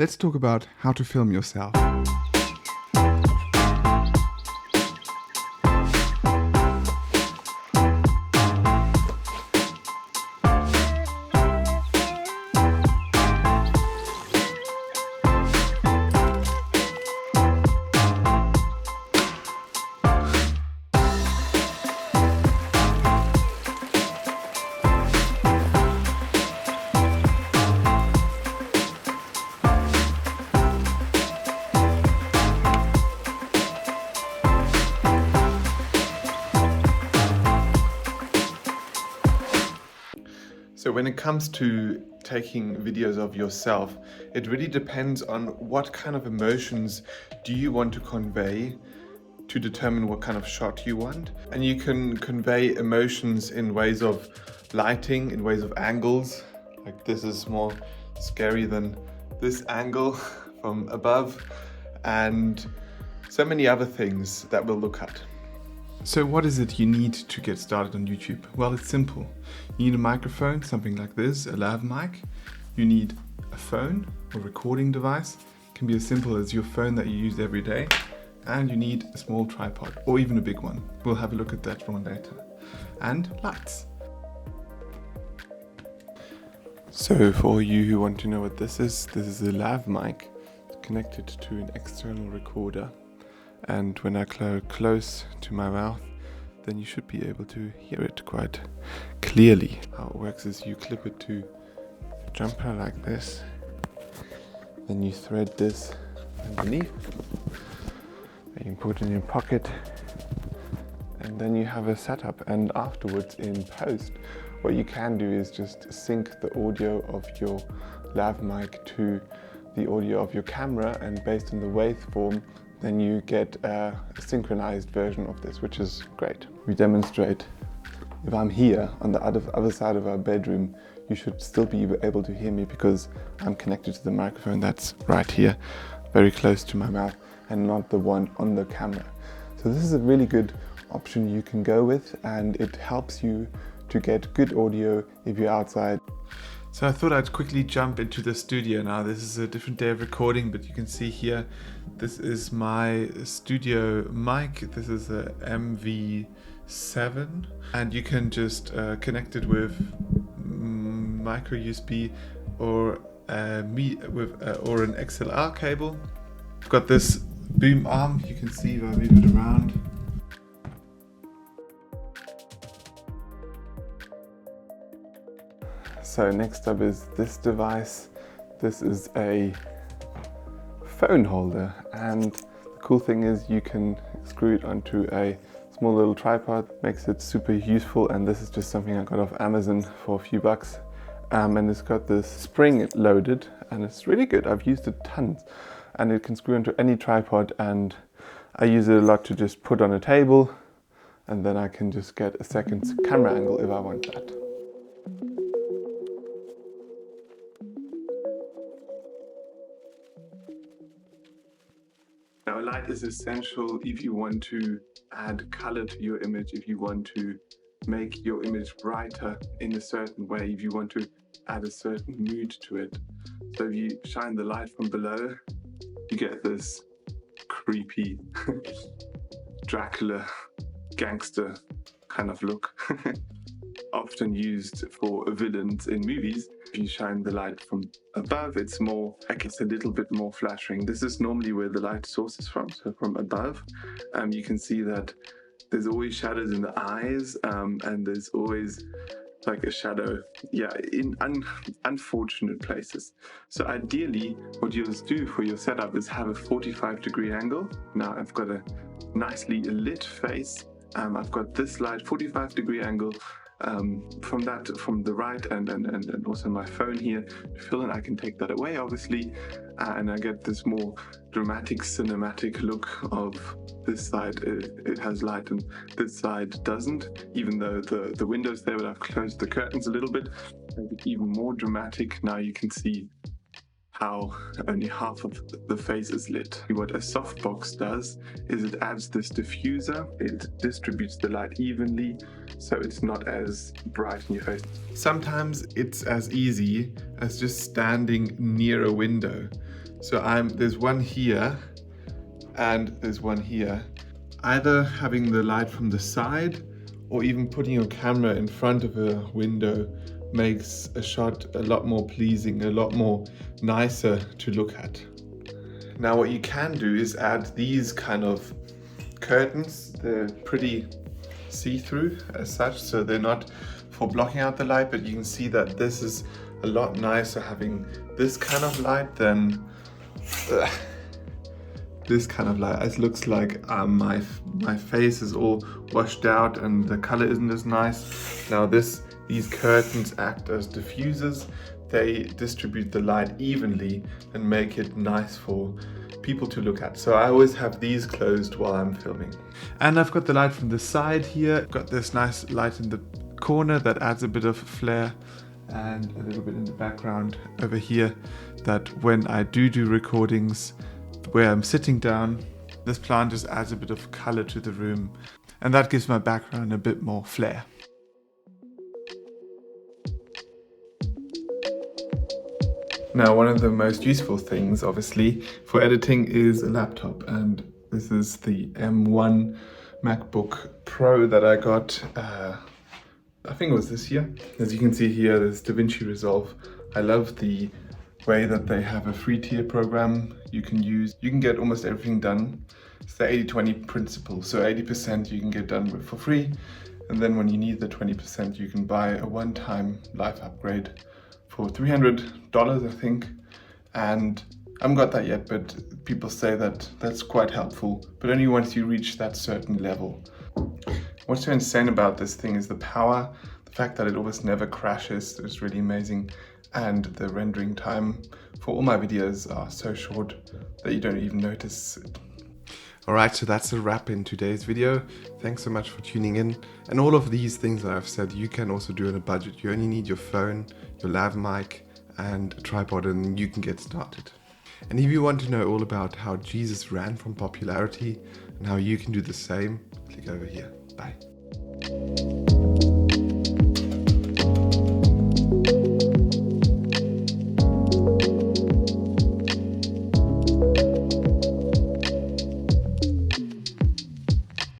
Let's talk about how to film yourself. So when it comes to taking videos of yourself, it really depends on what kind of emotions do you want to convey to determine what kind of shot you want. And you can convey emotions in ways of lighting, in ways of angles. Like this is more scary than this angle from above, and so many other things that we'll look at. So what is it you need to get started on YouTube? Well, it's simple. You need a microphone, something like this, a lav mic. You need a phone or recording device. It can be as simple as your phone that you use every day. And you need a small tripod or even a big one. We'll have a look at that one later. And lights. So for you who want to know what this is a lav mic connected to an external recorder. And when I close to my mouth, then you should be able to hear it quite clearly. How it works is you clip it to a jumper like this, then you thread this underneath, you can put it in your pocket, and then you have a setup. And afterwards in post, what you can do is just sync the audio of your lav mic to the audio of your camera, and based on the waveform, then you get a synchronized version of this, which is great. We demonstrate. If I'm here on the other side of our bedroom, you should still be able to hear me because I'm connected to the microphone that's right here, very close to my mouth, and not the one on the camera. So this is a really good option you can go with, and it helps you to get good audio if you're outside. So I thought I'd quickly jump into the studio now. This is a different day of recording, but you can see here, this is my studio mic. This is a MV7, and you can just connect it with micro USB or an XLR cable. I've got this boom arm, you can see if I move it around. So next up is this device. This is a phone holder, and the cool thing is you can screw it onto a small little tripod. Makes it super useful, and this is just something I got off Amazon for a few bucks. And it's got this spring loaded, and it's really good. I've used it tons, and it can screw into any tripod, and I use it a lot to just put on a table, and then I can just get a second camera angle if I want that. Now, light is essential if you want to add color to your image, if you want to make your image brighter in a certain way, if you want to add a certain mood to it. So if you shine the light from below, you get this creepy Dracula gangster kind of look, often used for villains in movies. If you shine the light from above, it's more, I guess, a little bit more flattering. This is normally where the light source is from, so from above. You can see that there's always shadows in the eyes, and there's always like a shadow, in unfortunate places. So ideally, what you'll do for your setup is have a 45-degree angle. Now I've got a nicely lit face. I've got this light, 45-degree angle, from the right, and also my phone here to fill in. I can take that away, obviously, and I get this more dramatic cinematic look of this side. It has light and this side doesn't, even though the window's there, but I've closed the curtains a little bit, make it even more dramatic. Now you can see how only half of the face is lit. What a softbox does is it adds this diffuser. It distributes the light evenly, so it's not as bright in your face. Sometimes it's as easy as just standing near a window. So there's one here and there's one here. Either having the light from the side or even putting your camera in front of a window makes a shot a lot more pleasing, a lot more nicer to look at. Now what you can do is add these kind of curtains. They're pretty see-through as such, so they're not for blocking out the light, but you can see that this is a lot nicer having this kind of light than this kind of light. It looks like my face is all washed out and the color isn't as nice. Now these curtains act as diffusers. They distribute the light evenly and make it nice for people to look at. So I always have these closed while I'm filming. And I've got the light from the side here. I've got this nice light in the corner that adds a bit of flair, and a little bit in the background over here, that when I do recordings where I'm sitting down, this plant just adds a bit of color to the room, and that gives my background a bit more flair. Now, one of the most useful things, obviously, for editing is a laptop, and this is the M1 MacBook Pro that I got, I think it was this year. As you can see here, there's DaVinci Resolve. I love the way that they have a free tier program you can use. You can get almost everything done. It's the 80-20 principle, so 80% you can get done with for free, and then when you need the 20%, you can buy a one-time life upgrade for $300, I think. And I haven't got that yet, but people say that that's quite helpful, but only once you reach that certain level. What's so insane about this thing is the power, the fact that it almost never crashes is really amazing, and the rendering time for all my videos are so short that you don't even notice it. Alright, so that's a wrap in today's video. Thanks so much for tuning in. And all of these things that I've said, you can also do on a budget. You only need your phone, your lav mic, and a tripod, and you can get started. And if you want to know all about how Jesus ran from popularity and how you can do the same, click over here. Bye.